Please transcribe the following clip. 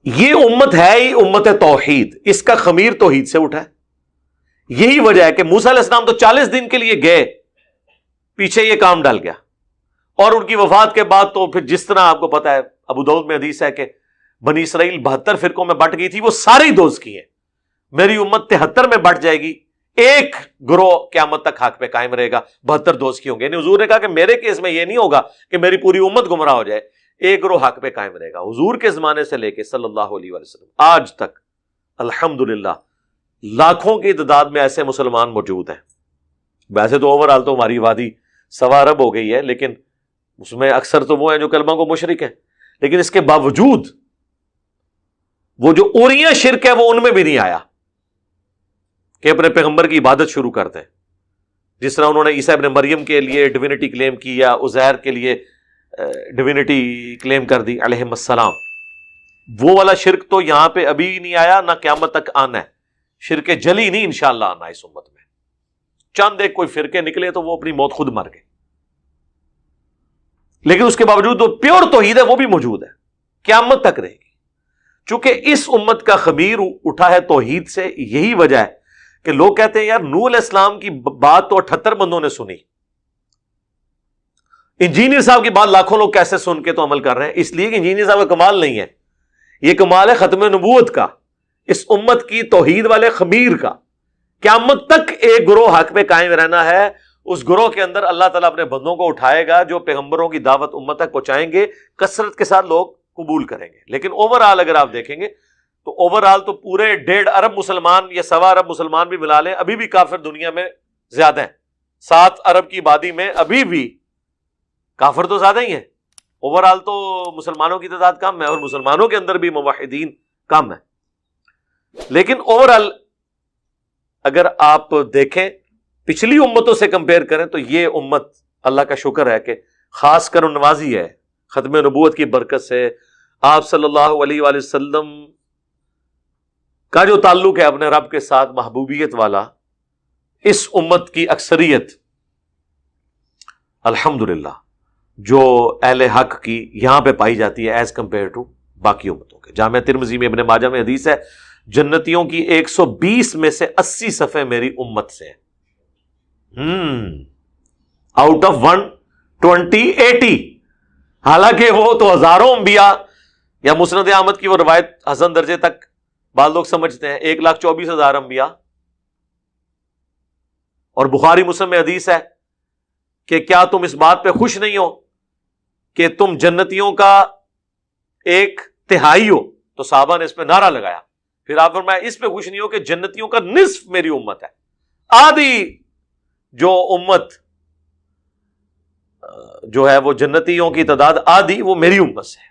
یہ امت ہے ہی امت توحید، اس کا خمیر توحید سے اٹھا ہے۔ یہی وجہ ہے کہ موسیٰ علیہ السلام تو 40 دن کے لیے گئے، پیچھے یہ کام ڈال گیا، اور ان کی وفات کے بعد تو پھر جس طرح آپ کو پتا ہے، ابو داؤد میں حدیث ہے کہ بنی اسرائیل 72 فرقوں میں بٹ گئی تھی، وہ ساری دوست کی ہیں۔ میری امت 73 میں بٹ جائے گی، ایک گروہ قیامت تک حق پہ قائم رہے گا، 72 دوست کی ہوں گے۔ یعنی حضور نے کہا کہ میرے کیس میں یہ نہیں ہوگا کہ میری پوری امت گمراہ ہو جائے، ایک گروہ حق پہ قائم رہے گا۔ حضور کے زمانے سے لے کے صلی اللہ علیہ وسلم آج تک الحمدللہ لاکھوں کی تعداد میں ایسے مسلمان موجود ہیں۔ ویسے تو اوور آل تو ہماری آبادی 1.25 ارب ہو گئی ہے، لیکن اس میں اکثر تو وہ ہیں جو کلمہ کو مشرک ہیں، لیکن اس کے باوجود وہ جو اوریاں شرک ہے وہ ان میں بھی نہیں آیا کہ اپنے پیغمبر کی عبادت شروع کرتے ہیں، جس طرح انہوں نے عیسیٰ ابن مریم کے لیے ڈیوینٹی کلیم کی یا عزیر کے لیے ڈیوینٹی کلیم کر دی علیہم السلام۔ وہ والا شرک تو یہاں پہ ابھی نہیں آیا، نہ قیامت تک آنا ہے۔ شرک جلی نہیں انشاءاللہ آنا اس امت میں۔ چند ایک کوئی فرقے نکلے تو وہ اپنی موت خود مر گئے، لیکن اس کے باوجود جو پیور توحید ہے وہ بھی موجود ہے، قیامت تک رہے گی۔ چونکہ اس امت کا خمیر اٹھا ہے توحید سے، یہی وجہ ہے کہ لوگ کہتے ہیں یار نوح علیہ السلام کی بات تو 78 بندوں نے سنی، انجینئر صاحب کی بات لاکھوں لوگ کیسے سن کے تو عمل کر رہے ہیں؟ اس لیے کہ انجینئر صاحب کا کمال نہیں ہے، یہ کمال ہے ختم نبوت کا، اس امت کی توحید والے خمیر کا۔ قیامت تک ایک گروہ حق پہ قائم رہنا ہے، اس گروہ کے اندر اللہ تعالیٰ اپنے بندوں کو اٹھائے گا جو پیغمبروں کی دعوت امت تک پہنچائیں گے، کثرت کے ساتھ لوگ قبول کریں گے۔ لیکن اوور آل اگر آپ دیکھیں گے تو اوور آل تو پورے 1.5 ارب مسلمان یا 1.25 ارب مسلمان بھی ملا لیں، ابھی بھی کافر دنیا میں زیادہ ہیں۔ 7 ارب کی آبادی میں ابھی بھی کافر تو زیادہ ہی ہیں۔ اوور آل تو مسلمانوں کی تعداد کم ہے، اور مسلمانوں کے اندر بھی موحدین کم ہے، لیکن اوور آل اگر آپ دیکھیں پچھلی امتوں سے کمپیئر کریں تو یہ امت اللہ کا شکر ہے کہ خاص کر نوازی ہے ختم نبوت کی برکت سے۔ آپ صلی اللہ علیہ وآلہ وسلم کا جو تعلق ہے اپنے رب کے ساتھ محبوبیت والا، اس امت کی اکثریت الحمدللہ جو اہل حق کی یہاں پہ پائی جاتی ہے ایز کمپیئر ٹو باقی امتوں کے۔ جامعہ ترمذی میں ابن ماجہ میں حدیث ہے، جنتیوں کی 120 میں سے 80 صفحے میری امت سے ہیں۔ آؤٹ آف 120 80، حالانکہ وہ تو ہزاروں انبیاء، یا مسند احمد کی وہ روایت حسن درجے تک بعض لوگ سمجھتے ہیں 1,24,000 انبیاء۔ اور بخاری مسلم میں حدیث ہے کہ کیا تم اس بات پہ خوش نہیں ہو کہ تم جنتیوں کا 1/3 ہو؟ تو صحابہ نے اس پہ نعرہ لگایا، پھر آپ فرمایا اس پہ خوش نہیں ہو کہ جنتیوں کا نصف میری امت ہے، آدھی جو امت جو ہے وہ جنتیوں کی تعداد آدھی وہ میری امت سے ہے۔